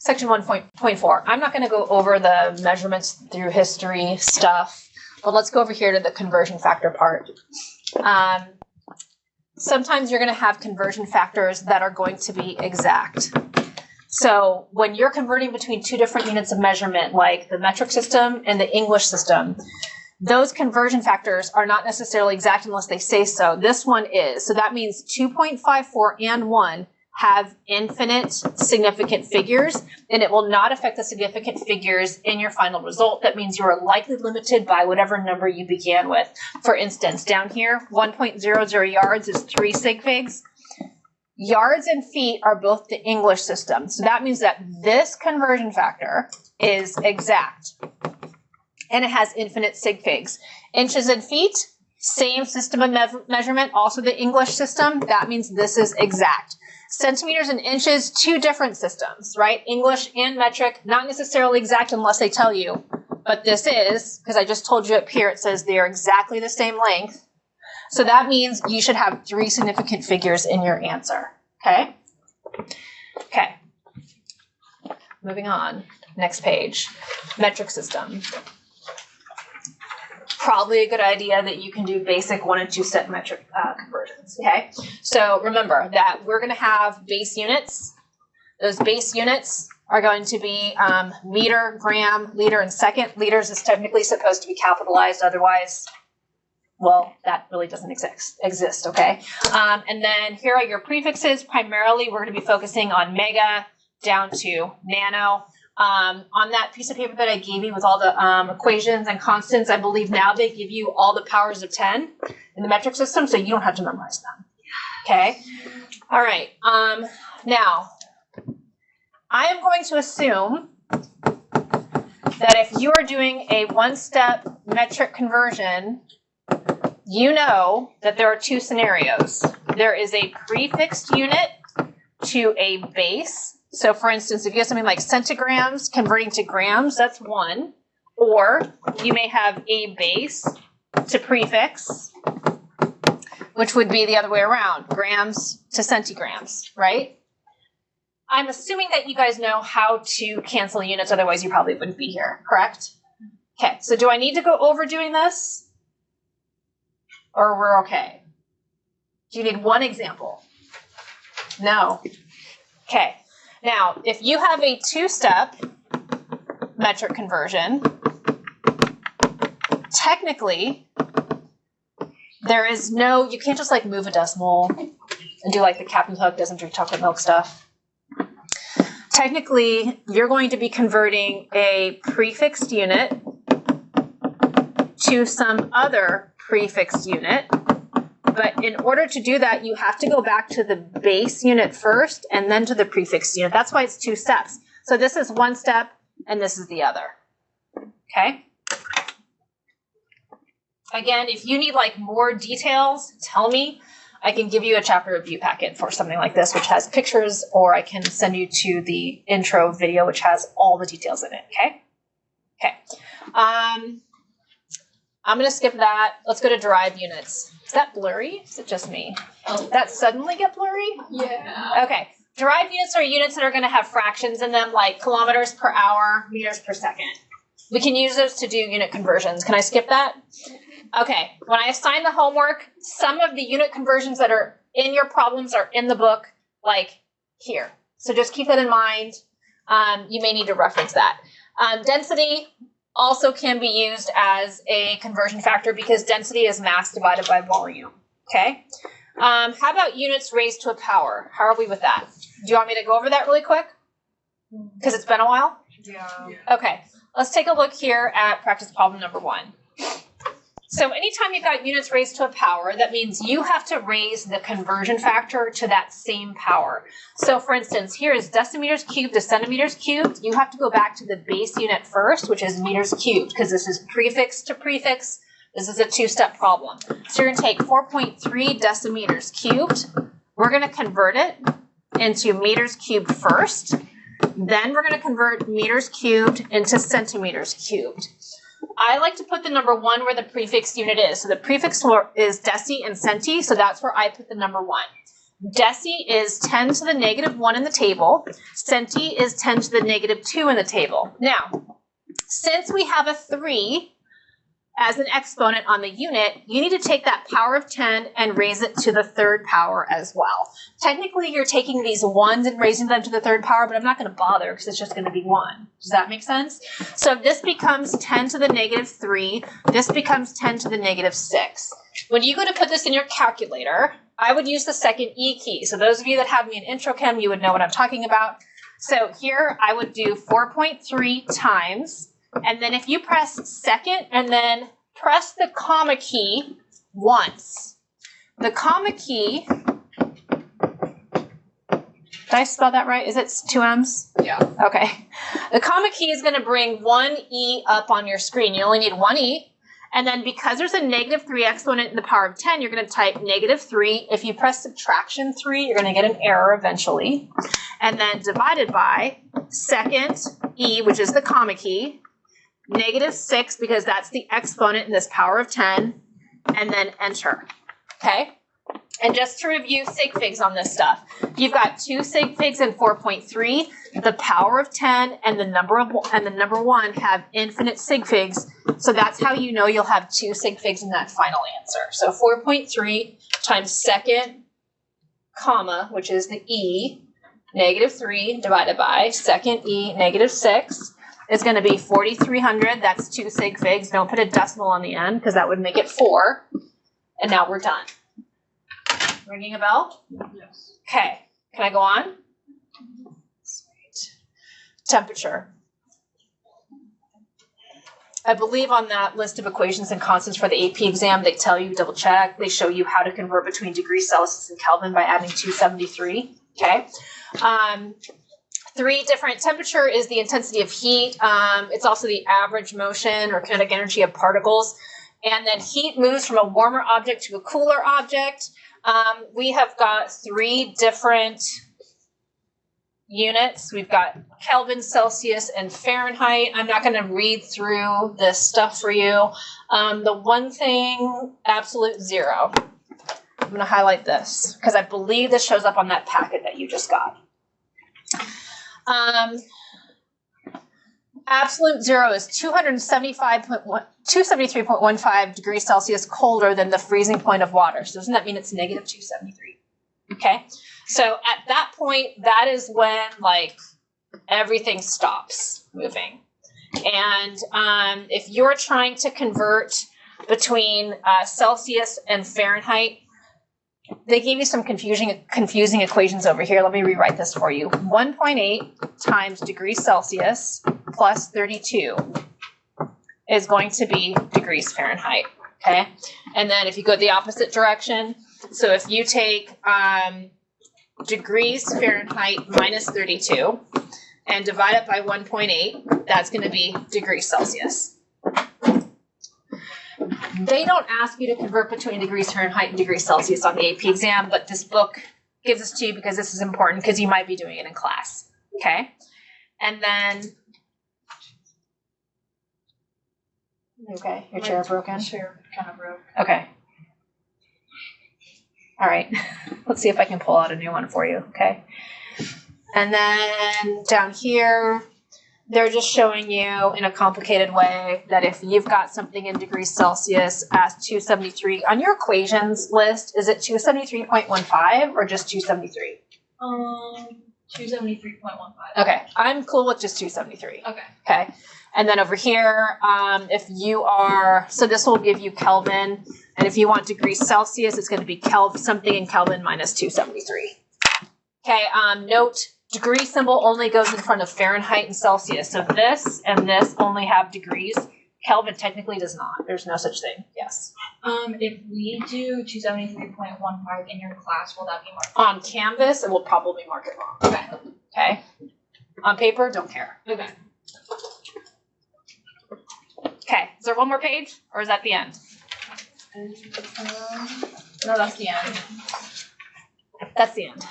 Section 1.4. I'm not going to go over the measurements through history stuff, but let's go over here to the conversion factor part. Sometimes you're going to have conversion factors that are going to be exact. So when you're converting between two different units of measurement, like the metric system and the English system, those conversion factors are not necessarily exact unless they say so. This one is. So that means 2.54 and 1 have infinite significant figures, and it will not affect the significant figures in your final result. That means you are likely limited by whatever number you began with. For instance, down here, 1.00 yards is 3 sig figs. Yards and feet are both the English system. So that means that this conversion factor is exact. And it has infinite sig figs. Inches and feet, same system of measurement, also the English system. That means this is exact. Centimeters and inches, two different systems, right? English and metric, not necessarily exact unless they tell you. But this is, because I just told you up here, it says they are exactly the same length. So that means you should have 3 significant figures in your answer, okay? Okay. Moving on, next page, metric system. Probably a good idea that you can do basic 1 and 2 step metric conversions, okay? So remember that we're going to have base units. Those base units are going to be meter, gram, liter, and second. Liters is technically supposed to be capitalized, otherwise, well, that really doesn't exist, okay? And then here are your prefixes. Primarily, we're going to be focusing on mega down to nano. On that piece of paper that I gave you with all the equations and constants, I believe now they give you all the powers of 10 in the metric system, so you don't have to memorize them. Okay? All right. Now, I am going to assume that if you are doing a 1-step metric conversion, you know that there are 2 scenarios. There is a prefixed unit to a base. So for instance, if you have something like centigrams converting to grams, that's 1. Or you may have a base to prefix, which would be the other way around, grams to centigrams, right? I'm assuming that you guys know how to cancel units, otherwise you probably wouldn't be here, correct? Okay, so do I need to go over doing this? Or we're okay? Do you need one example? No. Okay. Now, if you have a 2-step metric conversion, technically, there is no, you can't just like move a decimal and do like the Captain Hook doesn't drink chocolate milk stuff. Technically, you're going to be converting a prefixed unit to some other prefixed unit. But in order to do that, you have to go back to the base unit first and then to the prefix unit. That's why it's 2 steps. So this is 1 step and this is the other. Okay? Again, if you need like more details, tell me. I can give you a chapter review packet for something like this, which has pictures, or I can send you to the intro video, which has all the details in it. Okay? Okay. I'm going to skip that. Let's go to derived units. Is that blurry? Is it just me? Oh, did that suddenly get blurry? Yeah. Okay. Derived units are units that are going to have fractions in them, like kilometers per hour, meters per second. We can use those to do unit conversions. Can I skip that? Okay. When I assign the homework, some of the unit conversions that are in your problems are in the book, like here. So just keep that in mind. You may need to reference that. Density also can be used as a conversion factor because density is mass divided by volume, okay? How about units raised to a power? How are we with that? Do you want me to go over that really quick? Because it's been a while? Yeah. Okay, let's take a look here at practice problem number 1. So anytime you've got units raised to a power, that means you have to raise the conversion factor to that same power. So for instance, here is decimeters cubed to centimeters cubed. You have to go back to the base unit first, which is meters cubed, because this is prefix to prefix. This is a 2-step problem. So you're going to take 4.3 decimeters cubed. We're going to convert it into meters cubed first. Then we're going to convert meters cubed into centimeters cubed. I like to put the number 1 where the prefix unit is. So the prefix is deci and centi, so that's where I put the number 1. Deci is 10 to the negative 1 in the table. Centi is 10 to the negative 2 in the table. Now, since we have a 3 as an exponent on the unit, you need to take that power of 10 and raise it to the third power as well. Technically, you're taking these 1s and raising them to the third power, but I'm not going to bother because it's just going to be 1. Does that make sense? So this becomes 10 to the negative 3. This becomes 10 to the negative 6. When you go to put this in your calculator, I would use the second E key. So those of you that have me in intro chem, you would know what I'm talking about. So here I would do 4.3 times. And then if you press second and then press the comma key once. The comma key, did I spell that right? Is it 2 M's? Yeah. Okay. The comma key is going to bring 1 E up on your screen. You only need 1 E. And then because there's a negative 3 exponent in the power of 10, you're going to type negative 3. If you press subtraction 3, you're going to get an error eventually. And then divided by second E, which is the comma key, negative 6, because that's the exponent in this power of 10, and then enter. Okay? And just to review sig figs on this stuff, you've got 2 sig figs and 4.3. The power of 10 and the number 1 have infinite sig figs. So that's how you know you'll have 2 sig figs in that final answer. So 4.3 times second comma, which is the E, negative 3 divided by second E, negative 6. It's going to be 4,300. That's 2 sig figs. Don't put a decimal on the end because that would make it 4. And now we're done. Ringing a bell? Yes. Okay. Can I go on? Sweet. Temperature. I believe on that list of equations and constants for the AP exam, they tell you, double check, they show you how to convert between degrees Celsius and Kelvin by adding 273. Okay. 3 different. Temperature is the intensity of heat. It's also the average motion or kinetic energy of particles. And then heat moves from a warmer object to a cooler object. We have got 3 different units. We've got Kelvin, Celsius, and Fahrenheit. I'm not going to read through this stuff for you. The one thing, absolute 0. I'm going to highlight this because I believe this shows up on that packet that you just got. Absolute 0 is 273.15 degrees Celsius colder than the freezing point of water. So doesn't that mean it's negative 273? Okay. So at that point, that is when like everything stops moving. And if you're trying to convert between Celsius and Fahrenheit, they gave you some confusing equations over here. Let me rewrite this for you. 1.8 times degrees Celsius plus 32 is going to be degrees Fahrenheit, okay? And then if you go the opposite direction, so if you take degrees Fahrenheit minus 32 and divide it by 1.8, that's going to be degrees Celsius. They don't ask you to convert between degrees Fahrenheit and degrees Celsius on the AP exam, but this book gives this to you because this is important because you might be doing it in class, okay? And then, okay, your chair broken? Chair kind of broke. Okay. All right, let's see if I can pull out a new one for you, okay? And then down here, they're just showing you in a complicated way that if you've got something in degrees Celsius as 273, on your equations list, is it 273.15 or just 273? 273.15. Okay, I'm cool with just 273. Okay. Okay, and then over here, if you are, so this will give you Kelvin, and if you want degrees Celsius, it's going to be something in Kelvin minus 273. Okay, note, degree symbol only goes in front of Fahrenheit and Celsius. So this and this only have degrees. Kelvin technically does not. There's no such thing. Yes. If we do 273.15 in your class, will that be marked? On Canvas, it will probably mark it wrong. Okay. Okay. On paper, don't care. Okay. Okay. Is there one more page, or is that the end? No, that's the end. That's the end.